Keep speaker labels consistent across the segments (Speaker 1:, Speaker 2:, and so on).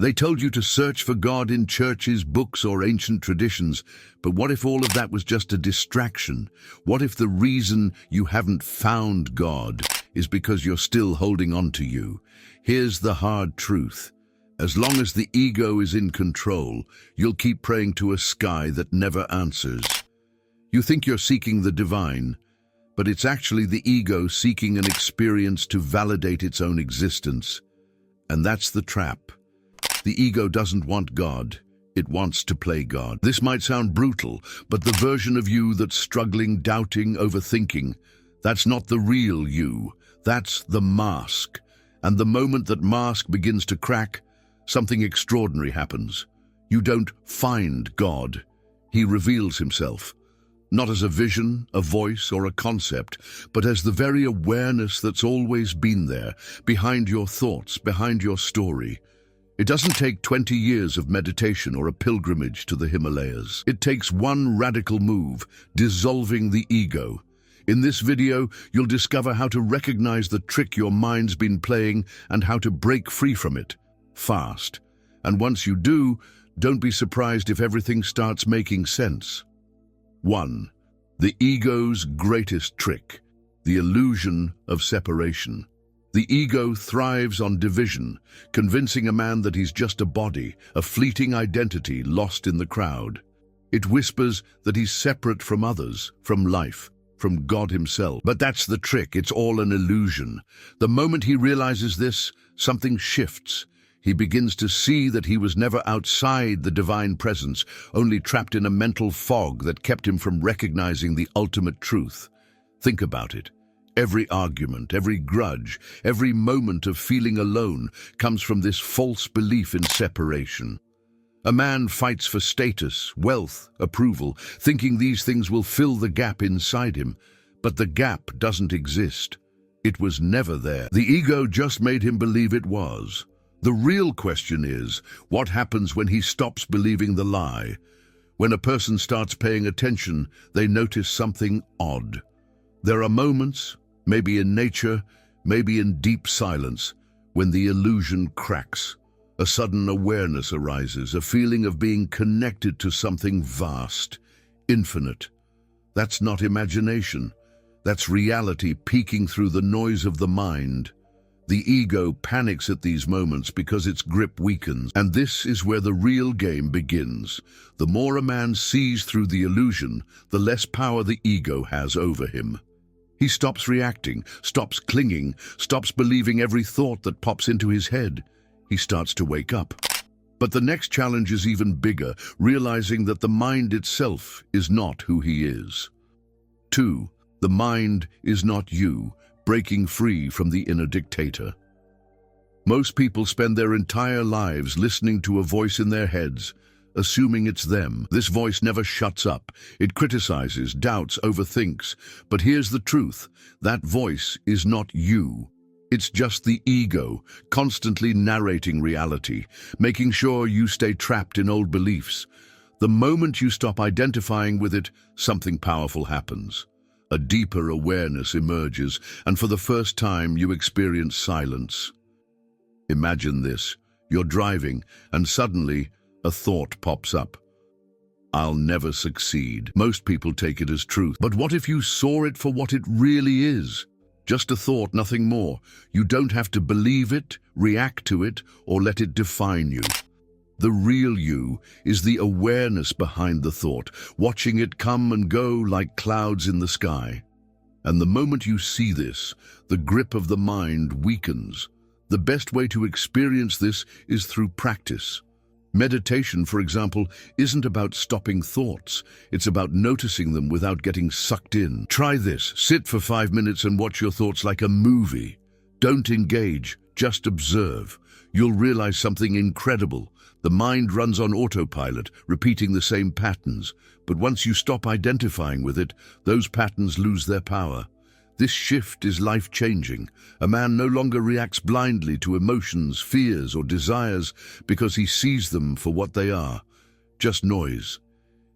Speaker 1: They told you to search for God in churches, books, or ancient traditions, but what if all of that was just a distraction? What if the reason you haven't found God is because you're still holding on to you? Here's the hard truth. As long as the ego is in control, you'll keep praying to a sky that never answers. You think you're seeking the divine, but it's actually the ego seeking an experience to validate its own existence. And that's the trap. The ego doesn't want God. It wants to play God. This might sound brutal, but the version of you that's struggling, doubting, overthinking, that's not the real you. That's the mask. And the moment that mask begins to crack, something extraordinary happens. You don't find God. He reveals himself. Not as a vision, a voice, or a concept, but as the very awareness that's always been there, behind your thoughts, behind your story. It doesn't take 20 years of meditation or a pilgrimage to the Himalayas. It takes one radical move, dissolving the ego. In this video, you'll discover how to recognize the trick your mind's been playing and how to break free from it, fast. And once you do, don't be surprised if everything starts making sense. 1. The ego's greatest trick, the illusion of separation. The ego thrives on division, convincing a man that he's just a body, a fleeting identity lost in the crowd. It whispers that he's separate from others, from life, from God himself. But that's the trick, it's all an illusion. The moment he realizes this, something shifts. He begins to see that he was never outside the divine presence, only trapped in a mental fog that kept him from recognizing the ultimate truth. Think about it. Every argument, every grudge, every moment of feeling alone comes from this false belief in separation. A man fights for status, wealth, approval, thinking these things will fill the gap inside him. But the gap doesn't exist. It was never there. The ego just made him believe it was. The real question is, what happens when he stops believing the lie? When a person starts paying attention, they notice something odd. There are moments, maybe in nature, maybe in deep silence, when the illusion cracks. A sudden awareness arises, a feeling of being connected to something vast, infinite. That's not imagination. That's reality peeking through the noise of the mind. The ego panics at these moments because its grip weakens, and this is where the real game begins. The more a man sees through the illusion, the less power the ego has over him. He stops reacting, stops clinging, stops believing every thought that pops into his head. He starts to wake up. But the next challenge is even bigger, realizing that the mind itself is not who he is. 2. The mind is not you, breaking free from the inner dictator. Most people spend their entire lives listening to a voice in their heads, assuming it's them. This voice never shuts up. It criticizes, doubts, overthinks. But here's the truth. That voice is not you. It's just the ego, constantly narrating reality, making sure you stay trapped in old beliefs. The moment you stop identifying with it, something powerful happens. A deeper awareness emerges, and for the first time you experience silence. Imagine this. You're driving, and suddenly a thought pops up. I'll never succeed. Most people take it as truth. But what if you saw it for what it really is? Just a thought, nothing more. You don't have to believe it, react to it, or let it define you. The real you is the awareness behind the thought, watching it come and go like clouds in the sky. And the moment you see this, the grip of the mind weakens. The best way to experience this is through practice. Meditation, for example, isn't about stopping thoughts. It's about noticing them without getting sucked in. Try this. Sit for 5 minutes and watch your thoughts like a movie. Don't engage, just observe. You'll realize something incredible. The mind runs on autopilot, repeating the same patterns. But once you stop identifying with it, those patterns lose their power. This shift is life-changing. A man no longer reacts blindly to emotions, fears, or desires because he sees them for what they are, just noise.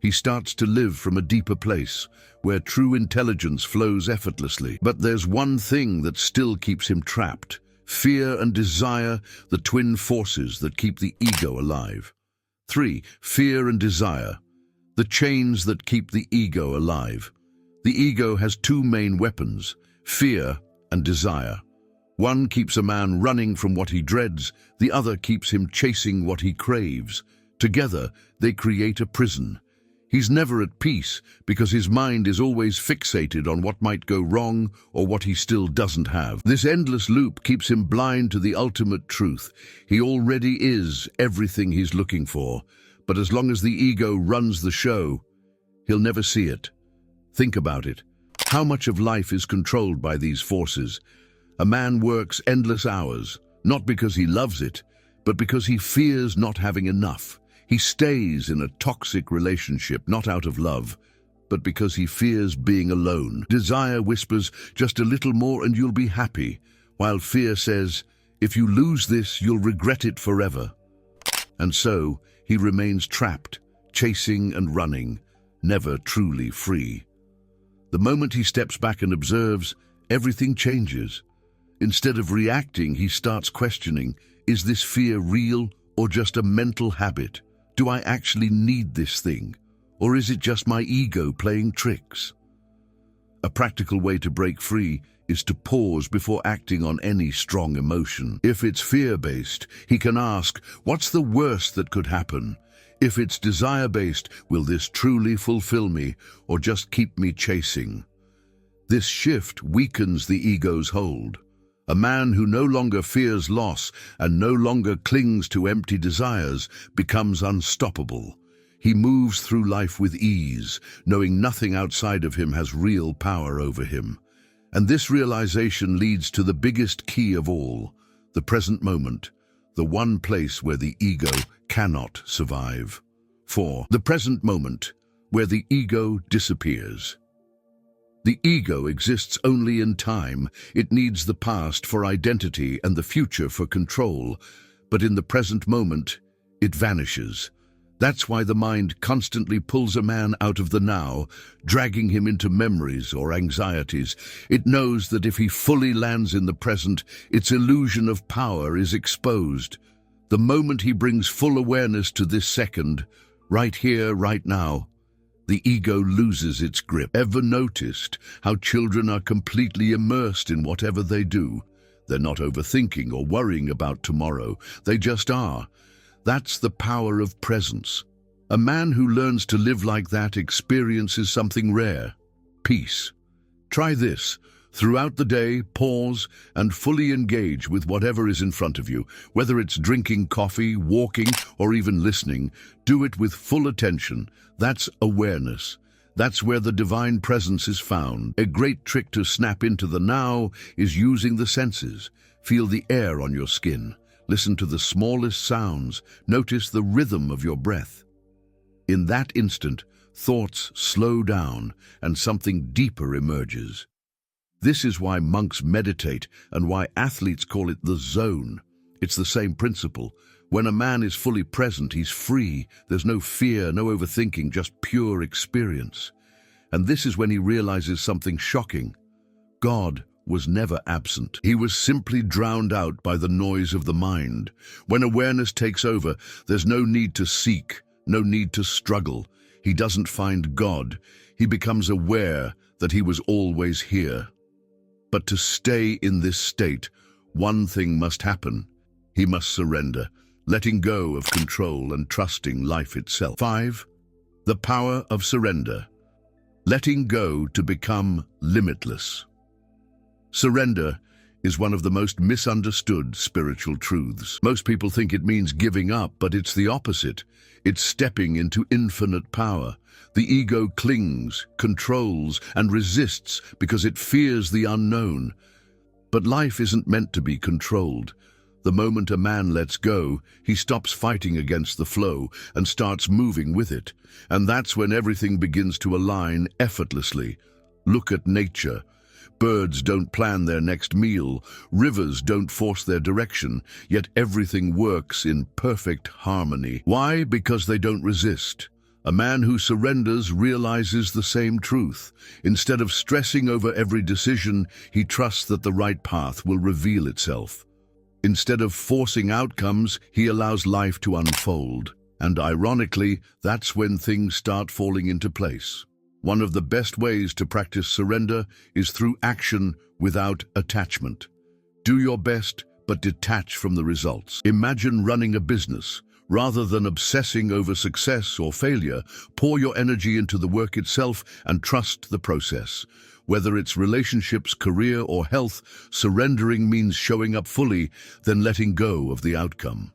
Speaker 1: He starts to live from a deeper place, where true intelligence flows effortlessly. But there's one thing that still keeps him trapped: Fear and desire, the twin forces that keep the ego alive. 3. Fear and desire, the chains that keep the ego alive. The ego has two main weapons, fear and desire. One keeps a man running from what he dreads, the other keeps him chasing what he craves. Together, they create a prison. He's never at peace because his mind is always fixated on what might go wrong or what he still doesn't have. This endless loop keeps him blind to the ultimate truth. He already is everything he's looking for, but as long as the ego runs the show, he'll never see it. Think about it. How much of life is controlled by these forces? A man works endless hours, not because he loves it, but because he fears not having enough. He stays in a toxic relationship, not out of love, but because he fears being alone. Desire whispers, just a little more and you'll be happy, while fear says, if you lose this, you'll regret it forever. And so, he remains trapped, chasing and running, never truly free. The moment he steps back and observes, everything changes. Instead of reacting, he starts questioning, is this fear real or just a mental habit? Do I actually need this thing? Or is it just my ego playing tricks? A practical way to break free is to pause before acting on any strong emotion. If it's fear-based, he can ask, what's the worst that could happen? If it's desire-based, will this truly fulfill me or just keep me chasing? This shift weakens the ego's hold. A man who no longer fears loss and no longer clings to empty desires becomes unstoppable. He moves through life with ease, knowing nothing outside of him has real power over him. And this realization leads to the biggest key of all, the present moment, the one place where the ego cannot survive. 4. The present moment, where the ego disappears. The ego exists only in time. It needs the past for identity and the future for control. But in the present moment, it vanishes. That's why the mind constantly pulls a man out of the now, dragging him into memories or anxieties. It knows that if he fully lands in the present, its illusion of power is exposed. The moment he brings full awareness to this second, right here, right now, the ego loses its grip. Ever noticed how children are completely immersed in whatever they do? They're not overthinking or worrying about tomorrow. They just are. That's the power of presence. A man who learns to live like that experiences something rare: peace. Try this. Throughout the day, pause and fully engage with whatever is in front of you. Whether it's drinking coffee, walking, or even listening, do it with full attention. That's awareness. That's where the divine presence is found. A great trick to snap into the now is using the senses. Feel the air on your skin. Listen to the smallest sounds. Notice the rhythm of your breath. In that instant, thoughts slow down and something deeper emerges. This is why monks meditate and why athletes call it the zone. It's the same principle. When a man is fully present, he's free. There's no fear, no overthinking, just pure experience. And this is when he realizes something shocking. God was never absent. He was simply drowned out by the noise of the mind. When awareness takes over, there's no need to seek, no need to struggle. He doesn't find God. He becomes aware that he was always here. But to stay in this state, one thing must happen. He must surrender, letting go of control and trusting life itself. 5. The power of surrender. Letting go to become limitless. Surrender is one of the most misunderstood spiritual truths. Most people think it means giving up, but it's the opposite. It's stepping into infinite power. The ego clings, controls, and resists because it fears the unknown. But life isn't meant to be controlled. The moment a man lets go, he stops fighting against the flow and starts moving with it. And that's when everything begins to align effortlessly. Look at nature. Birds don't plan their next meal. Rivers don't force their direction, yet everything works in perfect harmony. Why? Because they don't resist. A man who surrenders realizes the same truth. Instead of stressing over every decision, he trusts that the right path will reveal itself. Instead of forcing outcomes, he allows life to unfold. And ironically, that's when things start falling into place. One of the best ways to practice surrender is through action without attachment. Do your best, but detach from the results. Imagine running a business. Rather than obsessing over success or failure, pour your energy into the work itself and trust the process. Whether it's relationships, career, or health, surrendering means showing up fully, then letting go of the outcome.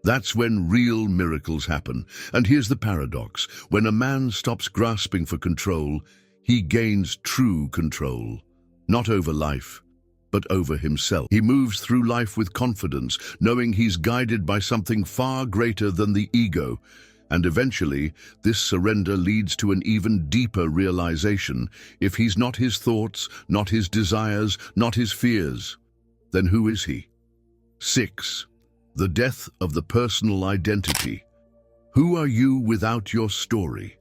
Speaker 1: That's when real miracles happen. And here's the paradox. When a man stops grasping for control, he gains true control. Not over life, but over himself. He moves through life with confidence, knowing he's guided by something far greater than the ego. And eventually, this surrender leads to an even deeper realization. If he's not his thoughts, not his desires, not his fears, then who is he? 6. The death of the personal identity. Who are you without your story?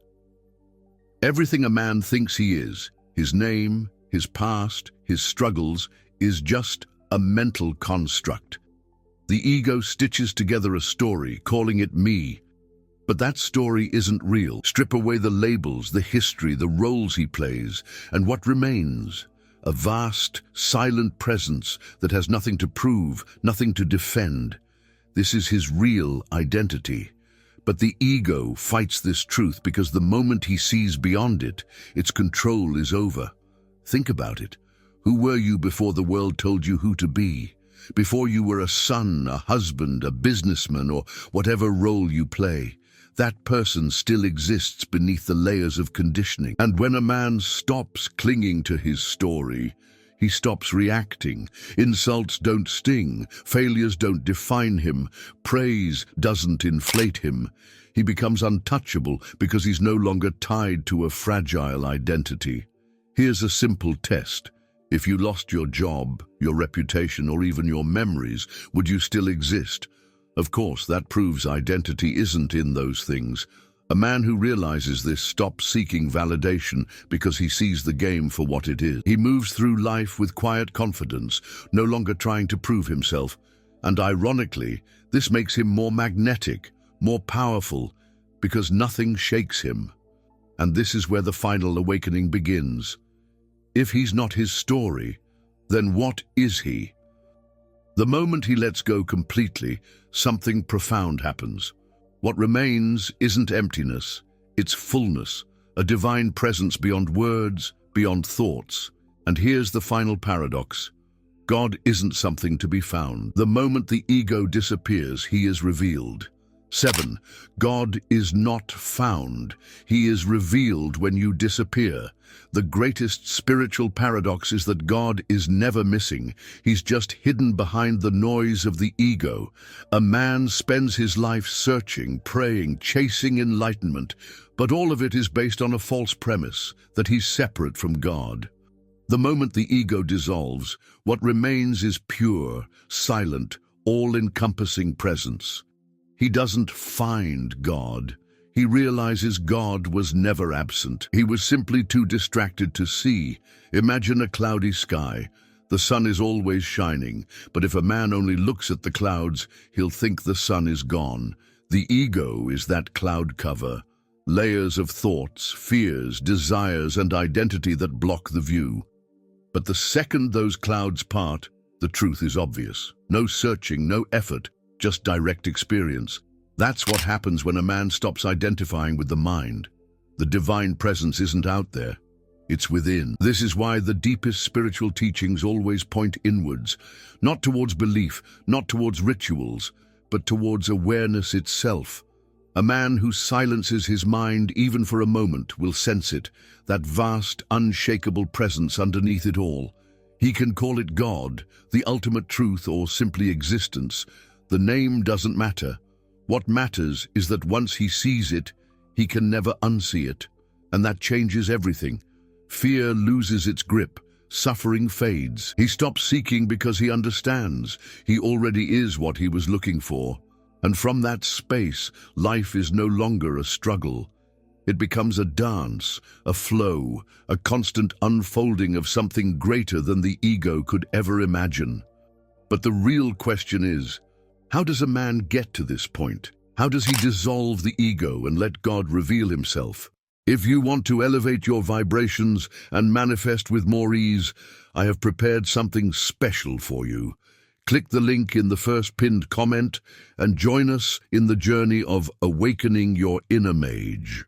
Speaker 1: Everything a man thinks he is, his name, his past, his struggles, is just a mental construct. The ego stitches together a story, calling it me. But that story isn't real. Strip away the labels, the history, the roles he plays, and what remains? A vast, silent presence that has nothing to prove, nothing to defend. This is his real identity. But the ego fights this truth because the moment he sees beyond it, its control is over. Think about it. Who were you before the world told you who to be? Before you were a son, a husband, a businessman, or whatever role you play? That person still exists beneath the layers of conditioning. And when a man stops clinging to his story, he stops reacting. Insults don't sting, failures don't define him, praise doesn't inflate him. He becomes untouchable because he's no longer tied to a fragile identity. Here's a simple test. If you lost your job, your reputation, or even your memories, would you still exist? Of course, that proves identity isn't in those things. A man who realizes this stops seeking validation because he sees the game for what it is. He moves through life with quiet confidence, no longer trying to prove himself. And ironically, this makes him more magnetic, more powerful, because nothing shakes him. And this is where the final awakening begins. If he's not his story, then what is he? The moment he lets go completely, something profound happens. What remains isn't emptiness, it's fullness, a divine presence beyond words, beyond thoughts. And here's the final paradox. God isn't something to be found. The moment the ego disappears, he is revealed. 7. God is not found. He is revealed when you disappear. The greatest spiritual paradox is that God is never missing. He's just hidden behind the noise of the ego. A man spends his life searching, praying, chasing enlightenment, but all of it is based on a false premise, that he's separate from God. The moment the ego dissolves, what remains is pure, silent, all-encompassing presence. He doesn't find God. He realizes God was never absent. He was simply too distracted to see. Imagine a cloudy sky. The sun is always shining, but if a man only looks at the clouds, he'll think the sun is gone. The ego is that cloud cover. Layers of thoughts, fears, desires, and identity that block the view. But the second those clouds part, the truth is obvious. No searching, no effort, just direct experience. That's what happens when a man stops identifying with the mind. The divine presence isn't out there, it's within. This is why the deepest spiritual teachings always point inwards, not towards belief, not towards rituals, but towards awareness itself. A man who silences his mind even for a moment will sense it, that vast, unshakable presence underneath it all. He can call it God, the ultimate truth, or simply existence. The name doesn't matter. What matters is that once he sees it, he can never unsee it. And that changes everything. Fear loses its grip. Suffering fades. He stops seeking because he understands. He already is what he was looking for. And from that space, life is no longer a struggle. It becomes a dance, a flow, a constant unfolding of something greater than the ego could ever imagine. But the real question is, how does a man get to this point? How does he dissolve the ego and let God reveal himself? If you want to elevate your vibrations and manifest with more ease, I have prepared something special for you. Click the link in the first pinned comment and join us in the journey of awakening your inner mage.